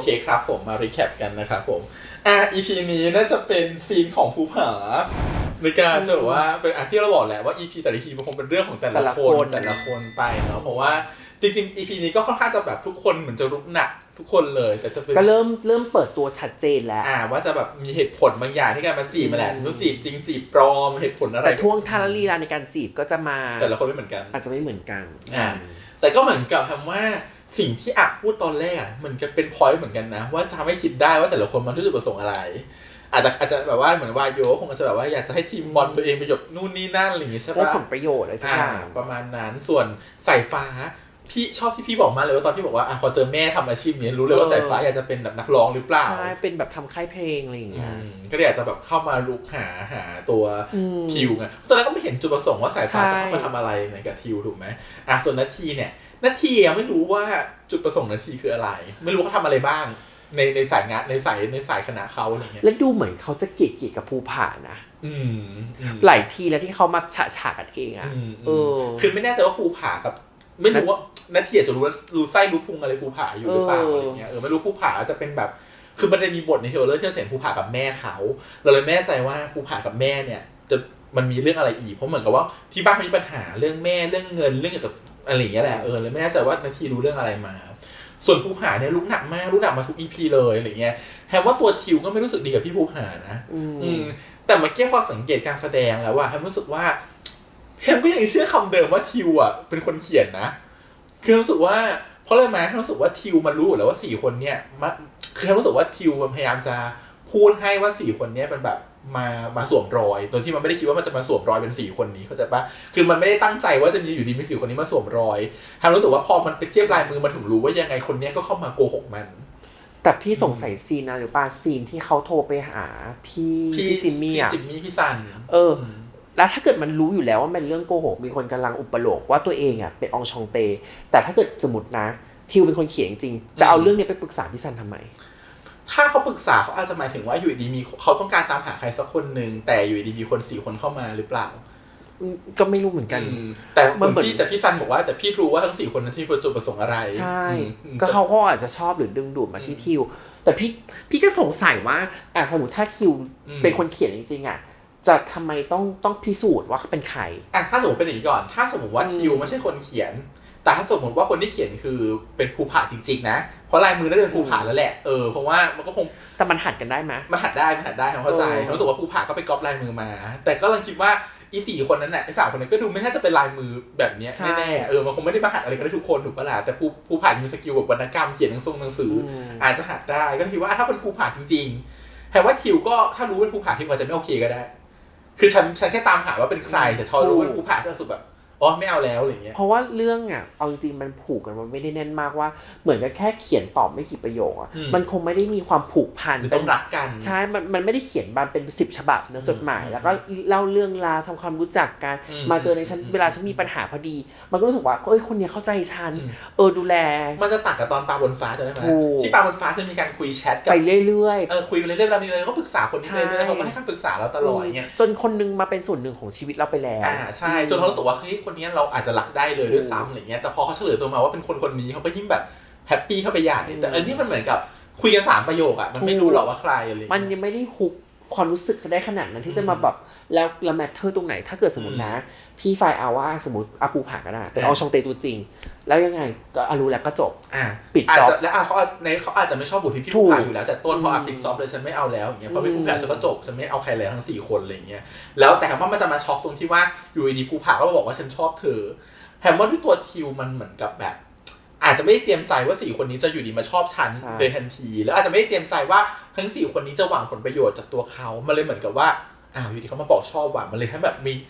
เคครับผมมารีแคปกันนะครับผมEP นี้น่าจะเป็นซีนของภูผาในการจะบอกว่าเป็นที่เราบอกแหละว่า EP แต่ละ EP มันคงเป็นเรื่องของแต่ละคนไปเนาะเพราะว่าจริงๆ EP นี้ก็ค่อนข้างจะแบบทุกคนเหมือนจะรุกหนักทุกคนเลยแต่จะเป็นก็เริ่มเปิดตัวชัดเจนแล้วว่าจะแบบมีเหตุผลบางอย่างที่การมาจีบมาแหละต้องจีบจริงจีบปลอมเหตุผลอะไรแต่ท่วงท่าลีลาในการจีบก็จะมาแต่ละคนไม่เหมือนกันอาจจะไม่เหมือนกันแต่ก็เหมือนกับคำว่าสิ่งที่อักพูดตอนแรกเหมือนกับเป็นพอยต์เหมือนกันนะว่าจะทำให้คิดได้ว่าแต่ละคนมันรู้จุดประสงค์อะไรอาจจะแบบว่าเหมือนว่าโยคงจะแบบว่าอยากจะให้ทีมบอลตัวเองประโยชน์นู่นนี่นั่นอะไรอย่างงี้ใช่ปะผลประโยชน์อะไรสักอย่างประมาณนั้นส่วนสายฟ้าพี่ชอบที่พี่บอกมาเลยว่าตอนที่บอกว่าพอเจอแม่ทำอาชีพนี้รู้เลยว่าสายฟ้าอยากจะเป็นแบบนักร้องหรือเปล่าใช่เป็นแบบทำค่ายเพลงอะไรอย่างเงี้ยก็เลยอยากจะแบบเข้ามาลุกหาตัวทิวไงตอนแรกก็ไม่เห็นจุดประสงค์ว่าสายฟ้าจะเข้ามาทำอะไรในกับทิวถูกไหมส่วนนาทีเนี่ยนาทียังไม่รู้ว่าจุดประสงค์นาทีคืออะไรไม่รู้เขาทำอะไรบ้างในสายงานในสายคณะเขาอะไรเงี้ยแล้วดูเหมือนเขาจะเกลียดกับภูผานะหลายทีแล้วที่เขามาฉากกันเองอ่ะคือไม่แน่ใจว่าภูผากับไม่รู้ว่านาทีจะรู้ไส้รู้พุงอะไรภูผาอยู่หรือเปล่าอะไรเงี้ยไม่รู้ภูผาจะเป็นแบบคือมันจะมีบทในเทรลเลอร์ที่เราเห็นภูผากับแม่เขาเราเลยไม่แน่ใจว่าภูผากับแม่เนี่ยจะมันมีเรื่องอะไรอีกเพราะเหมือนกับว่าที่บ้านมีปัญหาเรื่องแม่เรื่องเงินเรื่องเกี่ยวกับอะไรอย่างเงี้ยแหละเลยไม่แน่ใจว่านาทีรู้เรื่องอะไรมาส่วนภูผาเนี่ยลุกหนักมากลุกหนักมาทุก EP เลยอะไรเงี้ยแฮมว่าตัวทิวก็ไม่รู้สึกดีกับพี่ภูผานะแต่เมื่อกี้พอสังเกตการแสดงแล้วว่าแฮมรู้สึกว่าแฮมก็ยังเชื่อคำเดิมว่าทิวอ่ะเป็นคนเขียนนะคือรู้สึกว่าเพราะอะไรมารู้สึกว่าทิวมันรู้แล้วว่า4คนเนี่ยคือแฮมรู้สึกว่าทิวมันพยายามจะพูดให้ว่า4คนเนี่ยเป็นแบบมาสวมรอยโดยที่มันไม่ได้คิดว่ามันจะมาสวมรอยเป็น4คนนี้เข้าใจปะคือมันไม่ได้ตั้งใจว่าจะมีอยู่ดีมี4คนนี้มาสวมรอยแฮมรู้สึกว่าพอมันไปเทียบลายมือมันถึงรู้ว่ายังไงคนนี้ก็เข้ามาโกหกมันแต่พี่สงสัยซีนนะหรือป่ะซีนที่เขาโทรไปหาพี่จิมมี่พี่ซันแล้วถ้าเกิดมันรู้อยู่แล้วว่ามันเรื่องโกหกมีคนกำลังอุปโลกว่าตัวเองอ่ะเป็นองชองเตแต่ถ้าเกิดสมมตินะทิวเป็นคนเขียนจริงจะเอาเรื่องนี้ไปปรึกษาพี่ซันทำไมถ้าเขาปรึกษาเขาอาจจะหมายถึงว่าอยู่ดีมีเขาต้องการตามหาใครสักคนหนึ่งแต่อยู่ดีมีคน4คนเข้ามาหรือเปล่าก็ไม่รู้เหมือนกันแต่พี่ซันบอกว่าแต่พี่รู้ว่าทั้ง4คนนั้นที่จุดประสงค์อะไรใช่ก็เขาก็อาจจะชอบหรือดึงดูดมาที่ทิวแต่พี่ก็สงสัยว่าสมมติถ้าทิวเป็นคนเขียนจริงๆอ่ะจะทำไมต้องพิสูจน์ว่าเขาเป็นใครถ้าสมมติเป็นอย่างนี้ก่อนถ้าสมมติว่าทิวไม่ใช่คนเขียนแต่ถ้าสมมติว่าคนที่เขียนคือเป็นภูผาจริงๆนะเพราะลายมือน่าจะเป็นภูผาแล้วแหละเพราะว่ามันก็คงแต่มันหัดกันได้ไหมมันหัดได้ผมเข้าใจผมรู้สึกว่าภูผาก็ไปก๊อปลายมือมาแต่ก็ลังคิดว่าอี4คนนั้นน่ะไอ้3คนนั้นก็ดูไม่น่าจะเป็นลายมือแบบนี้แน่ๆมันคงไม่ได้มาหัดอะไรกันได้ทุกคนถูกปะล่ะแต่ภูผามีสกิลแบบวรรณกรรมเขียนหนังสืออาจจะหัดได้ก็คิดว่าถ้าเป็นภูผาจริงๆแต่ว่าทิวก็ถ้ารู้เป็นภูผาทิวอาจจะไม่โอเคก็ได้คือฉันแค่ตามหาว่าเป็นใครแต่พอรู้ว่าภูผาจะสุดแบบไม่เอาแล้วอะไรเงี้ยเพราะว่าเรื่องเอาจริงๆมันผูกกันมันไม่ได้แน่นมากว่าเหมือนกับแค่เขียนตอบไม่กี่ประโยคมันคงไม่ได้มีความผูกพันต้องรักกันใช่มันไม่ได้เขียนมาเป็น10ฉบับเนื้อจดหมายแล้วก็เล่าเรื่องราวทำความรู้จักกันมาเจอในฉันเวลาฉันมีปัญหาพอดีมันก็รู้สึกว่าคนนี้เข้าใจฉันดูแลมันจะต่างกับตอนปลาบนฟ้าจะได้ไหมที่ปลาบนฟ้าจะมีการคุยแชทกันไปเรื่อยๆคุยไปเรื่อยๆเรามีอะไรก็ปรึกษาคนนี้เรื่อยๆเขาก็ให้คำปรึกษาเราตลอดเงี้ยจนคนนึงมาเป็นส่วนหนึ่งของชีวิตเราไปแล้วใช่จนเขารู้สึกว่าเฮ้ยคนนี้เราอาจจะรักได้เลยด้วยซ้ำอะไรเงี้ยแต่พอเขาเฉลยตัวมาว่าเป็นคนนี้เขาก็ยิ่งแบบแฮปปี้เข้าไปใหญ่แต่อันนี้มันเหมือนกับคุยกัน3ประโยคมันไม่รู้หรอกว่าใครอะไรมันยังไม่ได้ฮุกความรู้สึกได้ขนาดนั้นที่จะมาแบบแล้วแมทเทอร์ตรงไหนถ้าเกิดสมมตินะพี่ไฟเอาว่าสมมติอาภูผาก็ได้เป็นเอาชองเตตัวจริงแล้วยังไงก็รู้แล้วก็จบปิดจ็อบแล้วเขาอาจจะไม่ชอบบทที่พี่ภูผาอยู่แล้วแต่ต้นพอปิดจ็อบเลยฉันไม่เอาแล้วอย่างเงี้ยพอเป็นภูผาฉันก็จบฉันไม่เอาใครแล้วทั้ง4คนอะไรเงี้ยแล้วแต่ว่ามันจะมาช็อกตรงที่ว่าอยู่ดีภูผาก็บอกว่าฉันชอบเธอแถมว่าด้วยตัวทิวมันเหมือนกับแบบอาจจะไม่ได้เตรียมใจว่า4คนนี้จะอยู่ดีมาชอบฉันโดยทันทีแล้วอาจจะไม่ได้เตรียมใจว่าทั้ง4คนนี้จะหวังผลประโยชน์จากตัวเขามันเลยเหมือนกับว่าอยู่ดีเขามาบอกชอบว่ะมันเลยให้แบบมี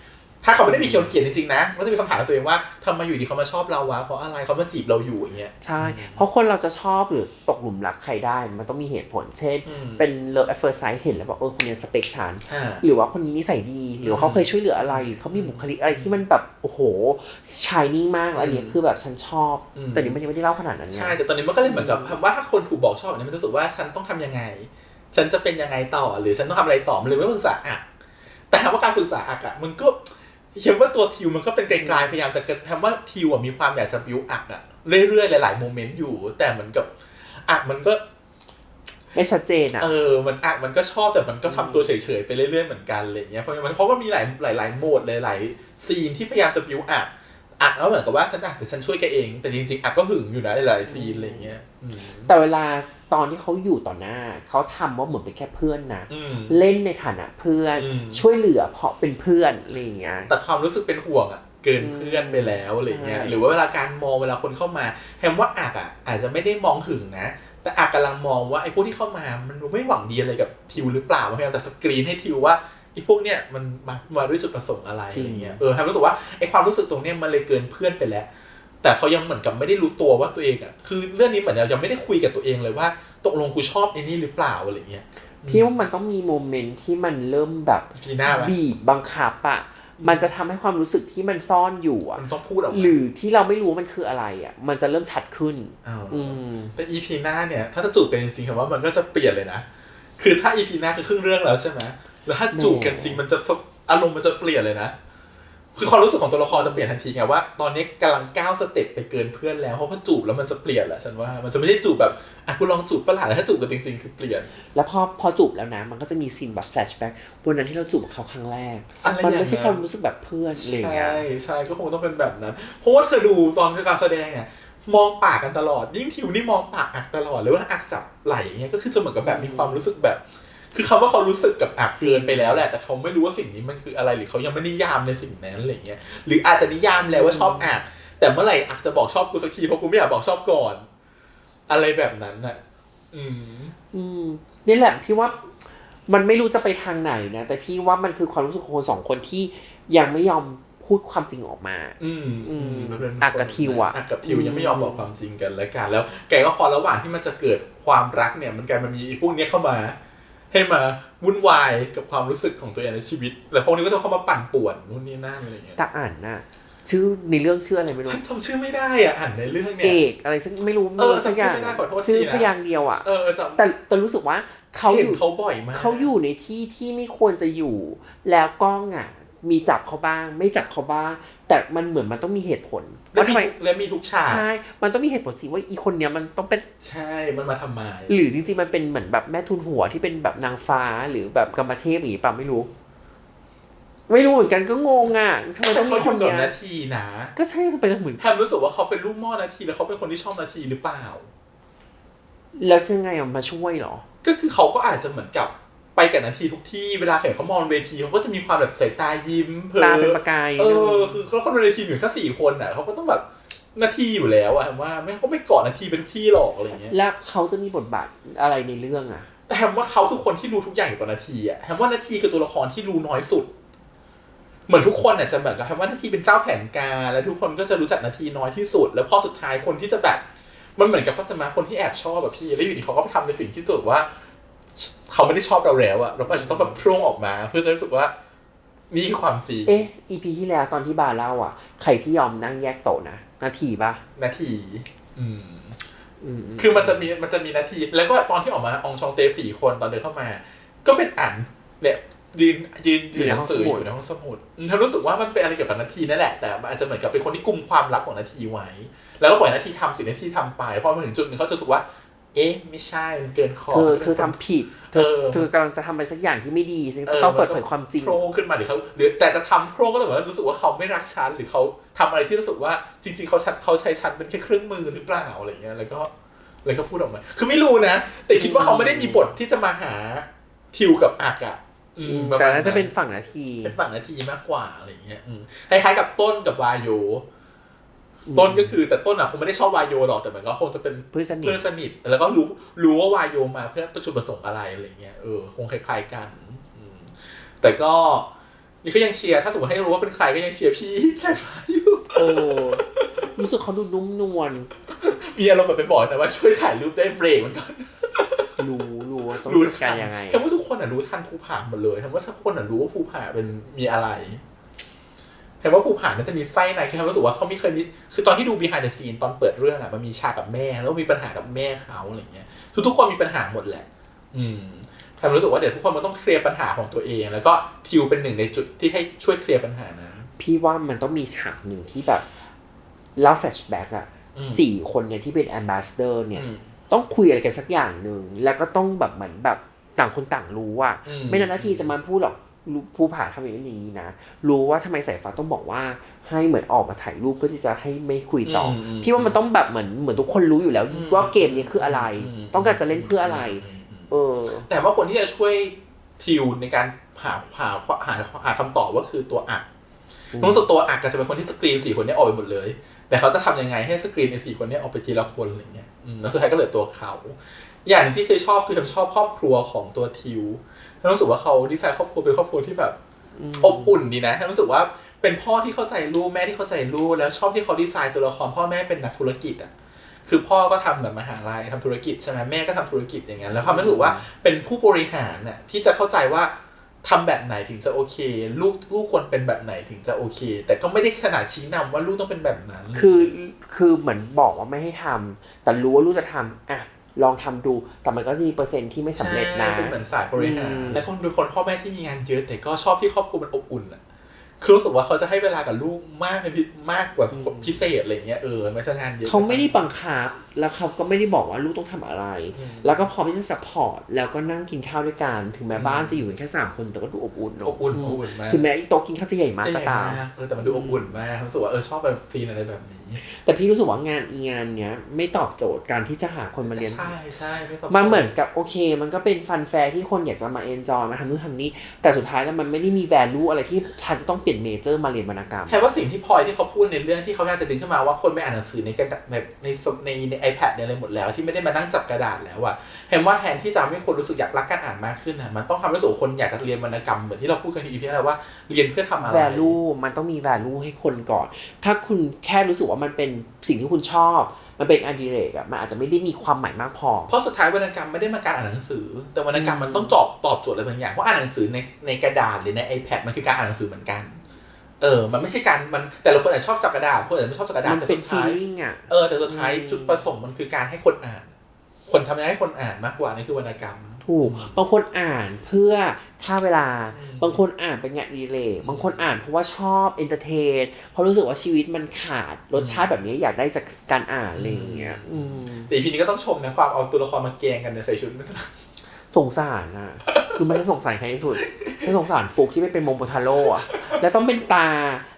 ถ้าเขาไม่ได้มีเขียนจริงๆนะมันจะมีคำถามกับตัวเองว่าทำไมอยู่ดีเขามาชอบเราวะเพราะอะไรเขามาจีบเราอยู่อย่างเงี้ยใช่เพราะคนเราจะชอบหรือตกหลุมรักใครได้มันต้องมีเหตุผลเช่นเป็น love at first sight เห็นแล้วบอกคนนี้สเปคฉันหรือว่าคนนี้นิสัยดีหรือว่าเขาเคยช่วยเหลืออะไรหรือเขามีบุคลิกอะไรที่มันแบบโอ้โห shining มากแล้วอันนี้คือแบบฉันชอบแต่นี้มันยังไม่ได้เล่าขนาดนั้นใช่แต่ตอนนี้มันก็เลยเหมือนกับว่าถ้าคนถูกบอกชอบแบบนี้มันรู้สึกว่าฉันต้องทำยังไงฉันจะเป็นยังไงต่อหรือฉันต้องทำอะไรต่อมันเลยไม่ปรึกษาแต่ถามว่าการปรึกษามันก็เห็นว่าตัวทิวมันก็เป็นไกลๆพยายามจะทำว่าทิวมีความอยากจะบิวเรื่อยๆหลายๆโมเมนต์อยู่แต่เหมือนกับมันก็ ไม่ชัดเจนอ่ะมันก็ชอบแต่มันก็ทำตัวเฉยๆไปเรื่อยๆเหมือนกันอะไรเงี้ยเพราะมันเขาก็มีหลายโหมดหลายซีนที่พยายามจะบิวอักแล้วเหมือนกับว่าฉันเดี๋ยวฉันช่วยแกเองแต่จริงๆอักก็หึงอยู่นะหลายซีนอะไรเงี้ยแต่เวลาตอนที่เขาอยู่ต่อหน้าเขาทำว่าเหมือนเป็นแค่เพื่อนนะเล่นในฐานะเพื่อนช่วยเหลือเพราะเป็นเพื่อนอะไรเงี้ยแต่ความรู้สึกเป็นห่วงเกินเพื่อนไปแล้วอะไรเงี้ยหรือว่าเวลาการมองเวลาคนเข้ามาแฮมว่าอักอาจจะไม่ได้มองหึงนะแต่อักกำลังมองว่าไอ้พวกที่เข้ามามันไม่หวังดีอะไรกับทิวหรือเปล่าพยายามแต่สกรีนให้ทิวว่าไอ้พวกเนี้ยมันมาด้วยจุดประสงค์อะไรอะไรเงี้ยแฮมรู้สึกว่าไอ้ความรู้สึกตรงเนี้ยมันเลยเกินเพื่อนไปแล้วแต่เขายังเหมือนกับไม่ได้รู้ตัวว่าตัวเองคือเรื่องนี้เหมือนยังไม่ได้คุยกับตัวเองเลยว่าตกลงกูชอบไอ้นี่หรือเปล่าอะไรเงี้ยพี่ว่ามันต้องมีโมเมนต์ที่มันเริ่มแบบบีบบังคับมันจะทำให้ความรู้สึกที่มันซ่อนอยู่มันต้องพูดออกมาหรือที่เราไม่รู้มันคืออะไรมันจะเริ่มชัดขึ้นแต่ EP หน้าเนี่ยถ้าจะจูบกันจริงๆผมว่ามันก็จะเปลี่ยนเลยนะคือถ้า EP หน้าคือครึ่งเรื่องแล้วใช่ไหมแล้วถ้าจูบกันจริงมันจะอารมณ์มันจะเปลี่ยนเลยนะคือความรู้สึกของตัวละครจะเปลี่ยนทันทีไงว่าตอนนี้กำลังก้าวสเต็ปไปเกินเพื่อนแล้วเพราะพอจูบแล้วมันจะเปลี่ยนแหละฉันว่ามันจะไม่ได้จูบแบบกูลองจูบประหลาดแล้วถ้าจูบกันจริงๆคือเปลี่ยนแล้วพอจูบแล้วนะมันก็จะมีซีนแบบแฟลชแบ็กวันนั้นที่เราจูบกับเขาครั้งแรกมันไม่ใช่ความรู้สึกแบบเพื่อนอะไรเงี้ยใช่ก็คงต้องเป็นแบบนั้นเพราะว่าเธอดูตอนการแสดงมองปากกันตลอดยิ่งทิวนี่มองปากอักตลอดเลยว่าอักจับไหล่เงี้ยก็คือจะเหมือนกับแบบมีความรู้สึกแบบคือคำว่าเขารู้สึกกับอักเกินไปแล้วแหละแต่เขาไม่รู้ว่าสิ่งนี้มันคืออะไรหรือเขายังไม่นิยามในสิ่งนั้นอะไรเงี้ยหรืออาจจะนิยามแล้วว่าชอบอักแต่เมื่อไหร่อักจะบอกชอบกูสักทีเพราะกูไม่อยากบอกชอบก่อนอะไรแบบนั้นน่ะนี่แหละพี่ว่ามันไม่รู้จะไปทางไหนนะแต่พี่ว่ามันคือความรู้สึกของคนสองคนที่ยังไม่ยอมพูดความจริงออกมาอักกับทิวอักกับทิวยังไม่ยอมบอกความจริงกันแล้วแกก็พอระหว่างที่มันจะเกิดความรักเนี่ยมันกลายมันมีพวกนี้เข้ามาให้มาวุ่นวายกับความรู้สึกของตัวเองในชีวิตแล้วพวกนี้ก็ต้องเข้ามาปั่นป่วนนู่นนี่นั่นอะไรเงี้ยแต่อ่านน่ะชื่อในเรื่องชื่ออะไรไม่รู้ฉันจำชื่อไม่ได้อ่านในเรื่องเนี่ยเอกอะไรซึ่งไม่รู้จำชื่อไม่ได้ขอโทษทีนะชื่อพยางค์เดียวแต่รู้สึกว่าเขาเห็นเขาบ่อยมากเขาอยู่ในที่ที่ไม่ควรจะอยู่แล้วกล้องมีจับเขาบ้างไม่จับเขาบ้างแต่มันเหมือนมันต้องมีเหตุผลว่าทำไมและมีทุกฉากใช่มันต้องมีเหตุผลสิว่าอีคนเนี้ยมันต้องเป็นใช่มันมาทำไมหรือจริงๆมันเป็นเหมือนแบบแม่ทุนหัวที่เป็นแบบนางฟ้าหรือแบบกรรมเทพหรือเปล่าไม่รู้เหมือนกันก็งงทำไมต้องมีคนเนี้ยนาทีนะก็ใช่ทำไมต้องเหมือนแทบรู้สึกว่าเขาเป็นลูกหม้อนาทีแล้วเขาเป็นคนที่ชอบนาทีหรือเปล่าแล้วยังไงมาช่วยหรอก็คือเขาก็อาจจะเหมือนกับไปกับนาทีทุกที่เวลาเห็นเขามองเวทีเขาก็จะมีความแบบสายตายิ้มตาเป็นประกายคือเขาคนในทีมอยู่แค่4 คนเขาก็ต้องแบบนาทีอยู่แล้วว่าไม่เขาไม่เกาะนาทีเป็นทุกที่หรอกอะไรเงี้ยแล้วเขาจะมีบทบาทอะไรในเรื่องแต่แฮมว่าเขาคือคนที่รู้ทุกอย่างอยู่กับนาทีแฮมว่านาทีคือตัวละครที่รู้น้อยสุดเหมือนทุกคนจะแบบแฮมว่านาทีเป็นเจ้าแผนการแล้วทุกคนก็จะรู้จักนาทีน้อยที่สุดแล้วพอสุดท้ายคนที่จะแบบมันเหมือนกับเขาจะมาคนที่แอบชอบแบบพี่แล้วอยู่ดีเขาก็ทำในสิ่งที่ตัวว่าเขาไม่ได้ชอบเราแล้วเราก็อาจจะต้องแบบพร่งออกมาเพื่อจะรู้สึกว่านี่คือความจริงEP ที่แล้วตอนที่บาเล่าใครที่ยอมนั่งแยกโต๊ะนะนาทีป่ะนาทีคือมันจะมีนาทีแล้วก็ตอนที่ออกมาองชองเต4 คนตอนเดินเข้ามาก็เป็นอันเนี่ยยืนในห้องสมุดอยู่ในห้องสมุดฉันรู้สึกว่ามันเป็นอะไรเกี่ยวกับนาทีนั่นแหละแต่อาจจะเหมือนกับเป็นคนที่กุมความลับของนาทีไว้แล้วก็ปล่อยนาทีทำสิ่งนาทีทำไปพอมาถึงจุดนึงเขาจะรู้สึกว่าไม่ใช่มันเกินขอบเธอทำผิดเธอกำลังจะทำอะไรสักอย่างที่ไม่ดีซึ่งต้องเปิดเผยความจริงโพร่งขึ้นมาหรือแต่จะทำโพร่งก็เลยเหมือนรู้สึกว่าเขาไม่รักฉันหรือเขาทำอะไรที่รู้สึกว่าจริงๆเขาใช้ฉันเป็นแค่เครื่องมือหรือเปล่าอะไรเงี้ยแล้วก็พูดออกมาคือไม่รู้นะแต่คิดว่าเขาไม่ได้มีบทที่จะมาหาทิวกับอักแต่น่าจะเป็นฝั่งนาทีมากกว่าอะไรเงี้ยคล้ายๆกับต้นกับวายโยต้นก็คือแต่ต้นคงไม่ได้ชอบวายโยหรอกแต่มันก็คงจะเป็นเพื่อนสนิทแล้วก็รู้ว่าวายโยมาเพื่อจุดประสงค์อะไรเงี้ยคงคล้ายๆกันแต่ก็นี่ก็ยังเชียร์ถ้าสมมติให้รู้ว่าเป็นใครก็ยังเชียร์พี่สายฟ้าอยู่รู้สึกเขาดูนุ่มนวลมีอารมณ์แบบไปบอกนะว่าช่วยถ่ายรูปได้เบรกมันก่อนรู้ว่าต้องจัดการยังไงแต่ว่าทุกคนรู้ทันภูผาหมดเลยแต่ว่าทุกคนรู้ว่าภูผาเป็นมีอะไรแต่ว่าภูผานั้นจะมีไส้ในคือรู้สึกว่าเขาไม่เคยมีคือตอนที่ดู behind the scene ตอนเปิดเรื่องมันมีฉากกับแม่แล้วมีปัญหากับแม่เขาอะไรเงี้ยทุกคนมีปัญหาหมดแหละแทนรู้สึกว่าเดี๋ยวทุกคนมันต้องเคลียร์ปัญหาของตัวเองแล้วก็ทิวเป็นหนึ่งในจุดที่ให้ช่วยเคลียร์ปัญหานั้นพี่ว่ามันต้องมีฉากหนึ่งที่แบบเล่าแฟลชแบ็ก4 คนเนี่ยที่เป็นแอมบาสเดอร์เนี่ย ต้องคุยอะไรกันสักอย่างหนึ่งแล้วก็ต้องแบบเหมือนแบบต่างคนต่างรู้อ่ะไม่นานนาทีจะมาพูดหรอกภูผาทำอย่างนี้นะรู้ว่าทำไมสายฟ้าต้องบอกว่าให้เหมือนออกมาถ่ายรูปเพื่อที่จะให้ไม่คุยต่อพี่ว่ามันต้องแบบเหมือนทุกคนรู้อยู่แล้วว่าเกมนี้คืออะไรต้องการจะเล่นเพื่ออะไรแต่ว่าคนที่จะช่วยทิวในการหาคำตอบว่าคือตัวอักรู้สึกตัวอักก็จะเป็นคนที่สกรีน4คนนี้ออกไปหมดเลยแต่เขาจะทำยังไงให้สกรีนใน4คนนี้ออกไปทีละคนอะไรเงี้ยแล้วสุดท้ายก็เหลือตัวเขาอย่างนึงที่เคยชอบคือฉันชอบครอบครัวของตัวทิวรู้สึกว่าเขาดีไซน์ครอบครัวเป็นครอบครัวที่แบบอบอุ่นดีนะรู้สึกว่าเป็นพ่อที่เข้าใจลูกแม่ที่เข้าใจลูกแล้วชอบที่เขาดีไซน์ตัวละครพ่อแม่เป็นนักธุรกิจอ่ะคือพ่อก็ทำแบบมหาลัยทำธุรกิจใช่ไหมแม่ก็ทำธุรกิจอย่างเงี้ยแล้วเขาไม่รู้ว่าเป็นผู้บริหารน่ะที่จะเข้าใจว่าทำแบบไหนถึงจะโอเคลูกควรเป็นแบบไหนถึงจะโอเคแต่ก็ไม่ได้ขนาดชี้นำว่าลูกต้องเป็นแบบนั้นคือเหมือนบอกว่าไม่ให้ทำแต่รู้ว่าลูกจะทำอ่ะลองทำดูแต่มันก็จะมีเปอร์เซ็นต์ที่ไม่สำเร็จนะเป็นเหมือนสายบริหารและคนเป็นคนพ่อแม่ที่มีงานเยอะแต่ก็ชอบที่ครอบครัวมันอบอุ่นอ่ะคือรู้สึกว่าเขาจะให้เวลากับลูกมากกว่าพิเศษอะไรเงี้ยไม่ใช่งานเยอะเขาไม่ได้บังคับแล้วเขาก็ไม่ได้บอกว่าลูกต้องทำอะไรแล้วก็พร้อมที่จะซัพพอร์ตแล้วก็นั่งกินข้าวด้วยกันถึงแม้บ้านจะอยู่กันแค่3คนแต่ก็ดูอบอุ่นอบอุ่นมากถึงแม้โต๊ะกินข้าวจะใหญ่มากก็ตามแต่มันดูอบอุ่นมากรู้สึกว่าชอบแบบซีนอะไรแบบนี้แต่พี่รู้สึกว่างานเนี้ยไม่ตอบโจทย์การที่จะหาคนมาเรียนใช่ไม่ตอบมันเหมือนกับโอเคมันก็เป็นฟันแฟร์ที่คนอยากจะมาเอนจอยมาทำนู่นทำนี่แต่สุดท้ายแล้วมันไม่ได้มีแวลูอะไรที่ฉันจะต้องเปลี่ยนเมเจอร์มาเรียนวรรณกรรมแค่ว่าสิ่งที่พอยที่เขาพูดในเรื่องที่เขาอยากจะดึงขึ้นมาว่าคนไม่อ่านหนังสือใน iPad เนี่ยอะไรหมดแล้วที่ไม่ได้มานั่งจับกระดาษแล้วอะเห็นว่าแทนที่จะให้คนรู้สึกอยากรักการอ่านมากขึ้นนะมันต้องทำให้รู้สึกคนอยากจะเรียนวรรณกรรมเหมือนที่เราพูดกันใน EP ที่แล้วว่าเรียนเพื่อทำอะไร value มันต้องมี value ให้คนก่อนถ้าคุณแค่รู้สึกว่ามันเป็นสิ่งที่คุณชอบมันเป็นอดิเรกอะมันอาจจะไม่ได้มีความหมายมากพอเพราะสุดท้ายวรรณกรรมไม่ได้มาการอ่านหนังสือแต่วรรณกรรมมันต้องตอบโจทย์อะไรบางอย่างเพราะอ่านหนังสือในกระดาษหรือใน iPad มันคือการอ่านหนังสือเหมือนกันมันไม่ใช่การมันแต่ละคนอาจจะชอบจับกระดาษคนอาจจะไม่ชอบจับกระดาษแต่สุดท้ายแต่สุดท้ายจุดประสงค์มันคือการให้คนอ่านคนทำให้คนอ่านมากกว่านี่คือวรรณกรรมถูกบางคนอ่านเพื่อฆ่าเวลาบางคนอ่านเป็นงานอดิเรกบางคนอ่านเพราะว่าชอบเอนเตอร์เทนเพราะรู้สึกว่าชีวิตมันขาดรสชาติแบบนี้อยากได้จากการอ่านอะไรอย่างเงี้ยแต่ทีนี้ก็ต้องชมนะความเอาตัวละครมาแกงกันใส่ชุดสงสารอ่ะคือมันจะสงสารใครที่สุดไม่สงสารฟุกที่ไม่เป็นโมโมทาโร่อะแล้วต้องเป็นตา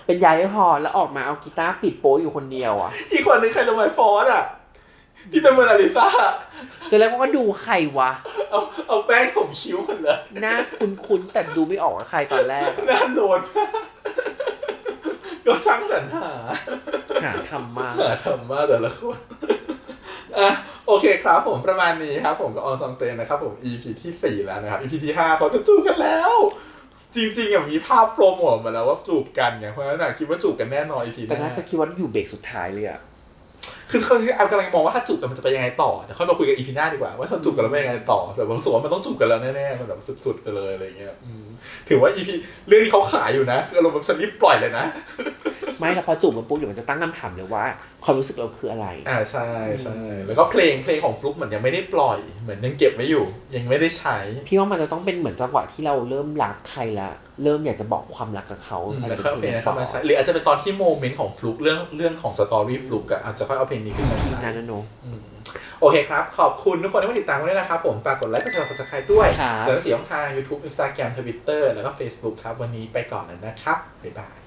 เป็นยายไม่พอแล้วออกมาเอากีตาร์ปิดโป๊อยู่คนเดียวอ่ะอีกคนนึงใครรู้ไหมฟอสอ่ะที่เป็นโมนาลิซาจะแล้วก็ดูใครวะเอาแป้งผมคิ้วมันเลยหน้าคุ้นๆแต่ดูไม่ออกว่าใครตอนแรกหน้าโลนก็ช่างสรรหาทำมาแต่ละคนโอเคครับผมประมาณนี้ครับผมกับออนซองเตนนะครับผม EP ที่4แล้วนะครับ EP ที่5เขาจะจูบกันแล้วจริงๆมีภาพโปรโมทมาแล้วว่าจูบกันไงเพราะฉะนั้นคิดว่าจูบกันแน่นอน EP แต่น่าจะคิดว่าอยู่เบรกสุดท้ายเลยอ่ะคือแอมกำลังมองว่าถ้าจูบกันมันจะไปยังไงต่อเดี๋ยวค่อยมาคุยกัน EP หน้าดีกว่าว่าถ้าจูบกันแล้วเป็นยังไงต่อแต่ผมรู้สึกว่ามันต้องจูบกันแล้วแน่ๆมันแบบสุดๆไปเลยอะไรเงี้ยถือว่า EP เรื่องที่เขาขายอยู่นะคืออารมณ์แบบฉันรีบปล่อยเลยนะไม่แต่พอจูบมันปุ๊บเดี๋ยวมันจะตั้งคำถามเลยว่าความรู้สึกเราคืออะไรใช่แล้วก็เพลงของฟลุ๊กเหมือนยังไม่ได้ปล่อยเหมือนยังเก็บไว้อยู่ยังไม่ได้ใช้พี่ว่ามันจะต้องเป็นเหมือนจังหวะที่เราเริ่มรักใครละเริ่มอยากจะบอกความรักกับเขาแล้วก็เพลงเข้ามาใช้หรืออาจจะเป็นตอนที่โมเมนต์ของฟลุ๊กเรื่องของสตอรี่ฟลุ๊กอาจจะค่อยเอาเพลงนี้ขึ้นมาใช้นั่นนะโนโอเคครับขอบคุณทุกคนที่มาติดตามกันด้วยนะครับผมฝากกดไลค์กดแชร์ Subscribe ด้วยแล้วก็4ช่องทาง YouTube Instagram Twitter แล้วก็ Facebook ครับวันนี้ไปก่อนแล้วนะครับบ๊ายบาย